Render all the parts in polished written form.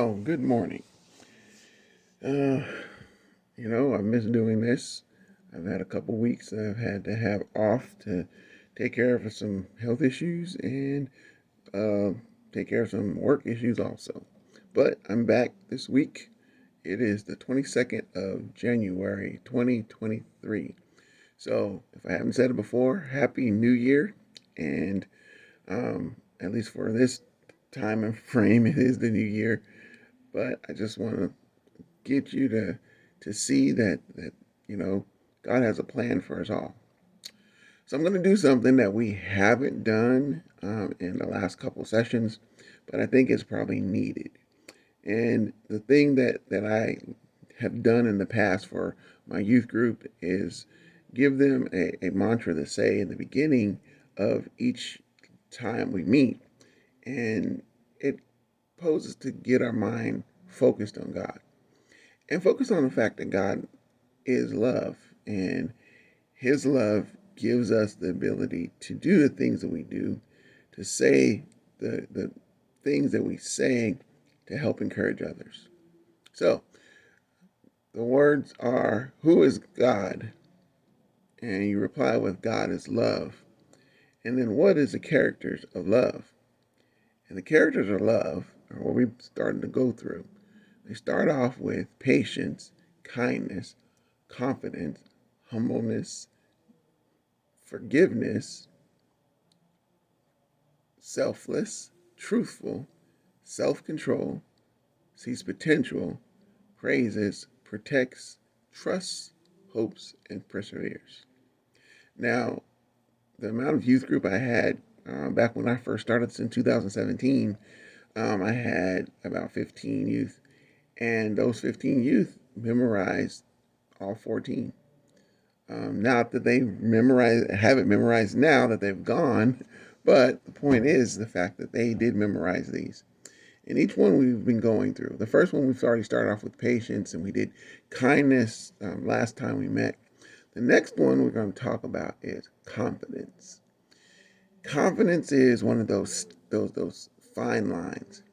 Well, good morning. Uh, I miss doing this. I've had a couple weeks that I've had to have off to take care of some health issues and uh, take care of some work issues also. But I'm back this week. It is the 22nd of January, 2023. So, if I haven't said it before, Happy New Year. And at least for this time and frame, it is the new year. But I just want to get you to see that God has a plan for us all. So I'm going to do something that we haven't done in the last couple sessions, but I think it's probably needed. And the thing that I have done in the past for my youth group is give them a mantra to say in the beginning of each time we meet, and it poses to get our mind focused on God and focus on the fact that God is love, and His love gives us the ability to do the things that we do, to say the things that we say to help encourage others. So the words are, "Who is God?" And you reply with, "God is love." And then, what is the characters of love? And the characters of love are what we're starting to go through. They start off with patience, kindness, confidence, humbleness, forgiveness, selfless, truthful, self control, sees potential, praises, protects, trusts, hopes, and perseveres. Now, the amount of youth group I had back when I first started in 2017, I had about 15 youth, and those 15 youth memorized all 14. Not that they have it memorized now that they've gone, but the point is the fact that they did memorize these. And each one we've been going through. The first one we've already started off with patience, and we did kindness last time we met. The next one we're going to talk about is confidence. Confidence is one of those fine lines.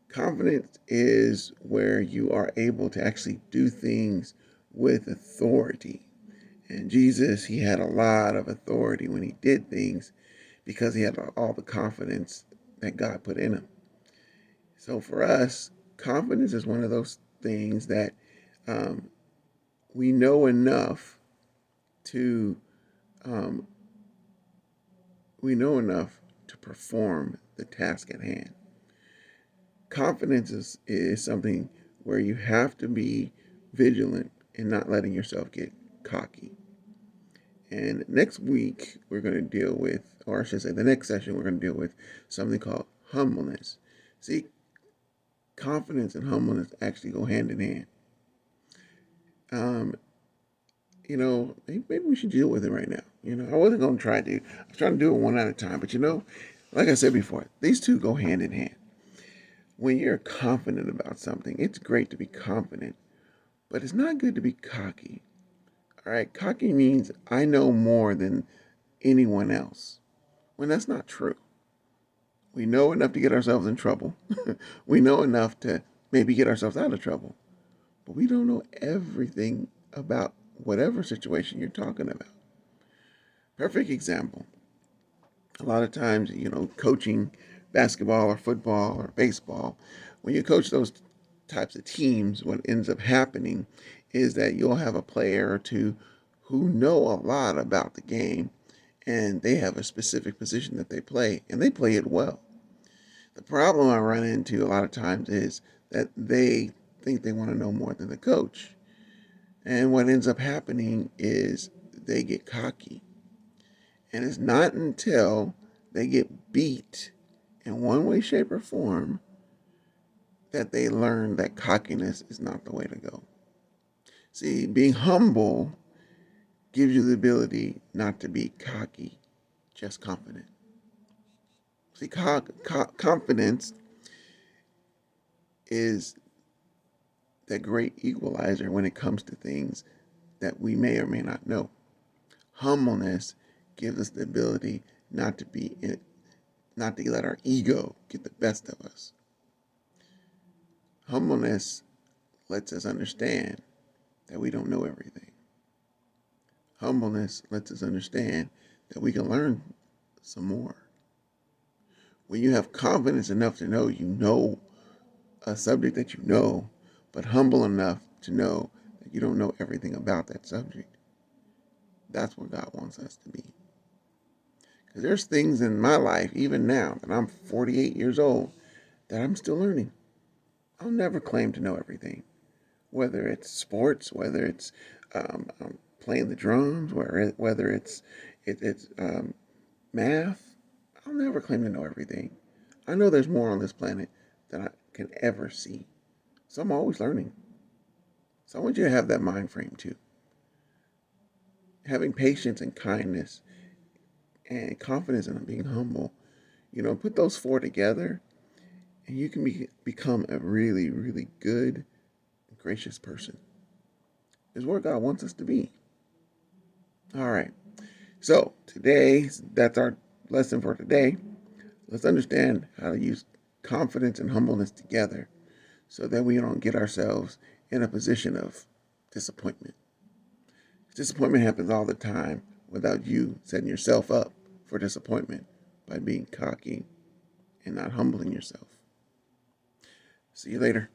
Confidence is where you are able to actually do things with authority. And Jesus, he had a lot of authority when he did things because he had all the confidence that God put in him. So for us, confidence is one of those things that um, we know enough to um, we know enough to perform the task at hand. Confidence is something where you have to be vigilant and not letting yourself get cocky. And next week, we're going to deal with, or I should say, the next session, we're going to deal with something called humbleness. See, confidence and humbleness actually go hand in hand. Um, maybe we should deal with it right now. I wasn't going to try to, I was trying to do it one at a time, but like I said before, these two go hand in hand. When you're confident about something, it's great to be confident, but it's not good to be cocky. All right, cocky means I know more than anyone else, when that's not true. We know enough to get ourselves in trouble. We know enough to maybe get ourselves out of trouble. But we don't know everything about whatever situation you're talking about. Perfect example. A lot of times, coaching basketball or football or baseball, when you coach those types of teams, what ends up happening is that you'll have a player or two who know a lot about the game, and they have a specific position that they play, and they play it well. The problem I run into a lot of times is that they think they want to know more than the coach. And what ends up happening is they get cocky. And it's not until they get beat in one way, shape, or form that they learn that cockiness is not the way to go. See, being humble gives you the ability not to be cocky, just confident. See, confidence is that great equalizer when it comes to things that we may or may not know. Humbleness gives us the ability not to let our ego get the best of us. Humbleness lets us understand that we don't know everything. Humbleness lets us understand that we can learn some more. When you have confidence enough to know you know a subject that you know, but humble enough to know that you don't know everything about that subject, that's what God wants us to be. Because there's things in my life, even now, that I'm 48 years old, that I'm still learning. I'll never claim to know everything. Whether it's sports, whether it's playing the drums, whether it's math, I'll never claim to know everything. I know there's more on this planet than I can ever see. So I'm always learning. So I want you to have that mind frame too. Having patience and kindness and confidence in being humble, put those four together and you can become a really, really good, gracious person. Is where God wants us to be. All right. So that's our lesson for today. Let's understand how to use confidence and humbleness together so that we don't get ourselves in a position of disappointment. Disappointment happens all the time without you setting yourself up for disappointment by being cocky and not humbling yourself. See you later.